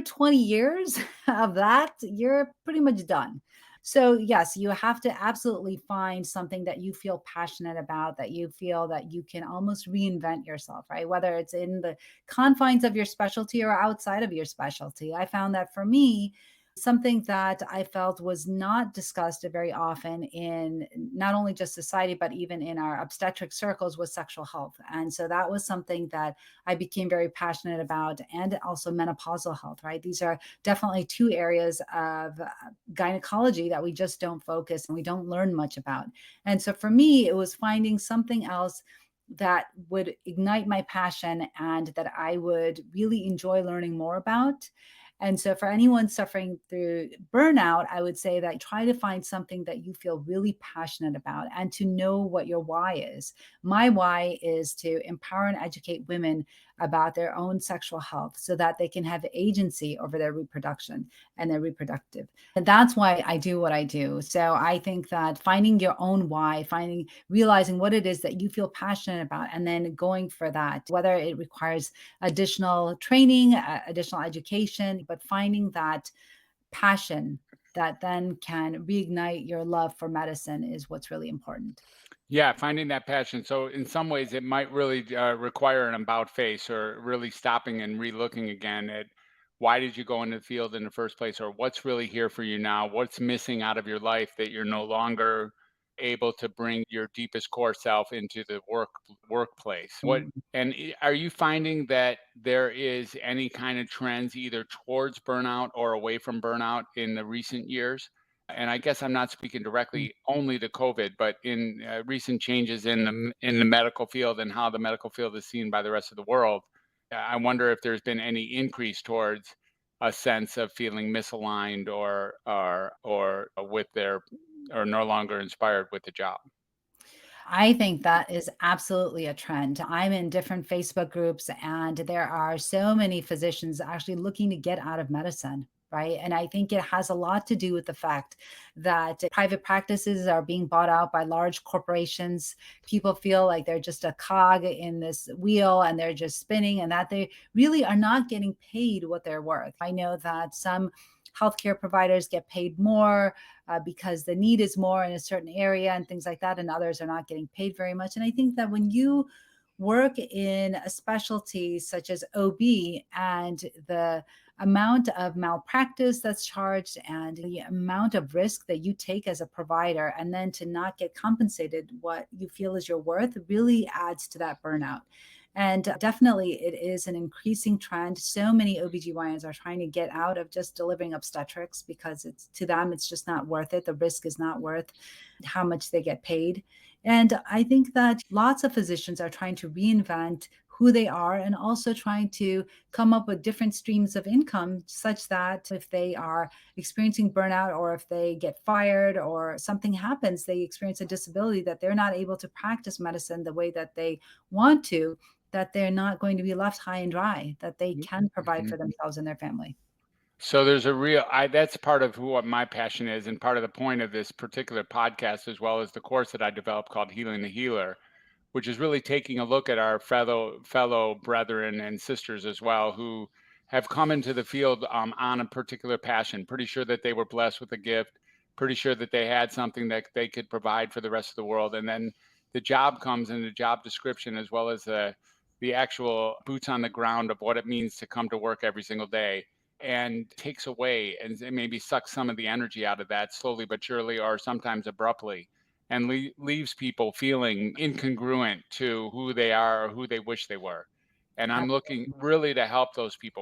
20 years of that, you're pretty much done. So, yes, you have to absolutely find something that you feel passionate about, that you feel that you can almost reinvent yourself, right? Whether it's in the confines of your specialty or outside of your specialty. I found that for me, something that I felt was not discussed very often in not only just society, but even in our obstetric circles was sexual health. And so that was something that I became very passionate about, and also menopausal health, right? These are definitely two areas of gynecology that we just don't focus and we don't learn much about. And so for me, it was finding something else that would ignite my passion and that I would really enjoy learning more about. And so, for anyone suffering through burnout, I would say that try to find something that you feel really passionate about and to know what your why is. My why is to empower and educate women about their own sexual health so that they can have agency over their reproduction and their reproductive. And that's why I do what I do. So, I think that finding your own why, realizing what it is that you feel passionate about, and then going for that, whether it requires additional training, additional education, but finding that passion that then can reignite your love for medicine is what's really important. Yeah, finding that passion. So in some ways, it might really require an about face or really stopping and relooking again at why did you go into the field in the first place, or what's really here for you now? What's missing out of your life that you're no longer able to bring your deepest core self into the workplace? What Mm. and are you finding that there is any kind of trends either towards burnout or away from burnout in the recent years? And I guess I'm not speaking directly only to COVID, but in recent changes in the medical field and how the medical field is seen by the rest of the world, I wonder if there's been any increase towards a sense of feeling misaligned or with their or no longer inspired with the job. I think that is absolutely a trend. I'm in different Facebook groups, and there are so many physicians actually looking to get out of medicine. Right. And I think it has a lot to do with the fact that private practices are being bought out by large corporations. People feel like they're just a cog in this wheel and they're just spinning, and that they really are not getting paid what they're worth. I know that some healthcare providers get paid more because the need is more in a certain area and things like that, and others are not getting paid very much. And I think that when you work in a specialty such as OB, and the amount of malpractice that's charged and the amount of risk that you take as a provider, and then to not get compensated what you feel is your worth, really adds to that burnout. And definitely, it is an increasing trend. So many OBGYNs are trying to get out of just delivering obstetrics because it's to them, it's just not worth it. The risk is not worth how much they get paid. And I think that lots of physicians are trying to reinvent who they are and also trying to come up with different streams of income such that if they are experiencing burnout or if they get fired or something happens, they experience a disability that they're not able to practice medicine the way that they want to, that they're not going to be left high and dry, that they can provide Mhm. for themselves and their family. So there's a real I that's part of who what my passion is, and part of the point of this particular podcast, as well as the course that I developed called Healing the Healer, which is really taking a look at our fellow brethren and sisters as well who have come into the field on a particular passion. Pretty sure that they were blessed with a gift. Pretty sure that they had something that they could provide for the rest of the world, and then the job comes in the job description as well as the actual boots on the ground of what it means to come to work every single day and takes away and maybe sucks some of the energy out of that slowly but surely or sometimes abruptly and leaves people feeling incongruent to who they are or who they wish they were. And I'm looking really to help those people.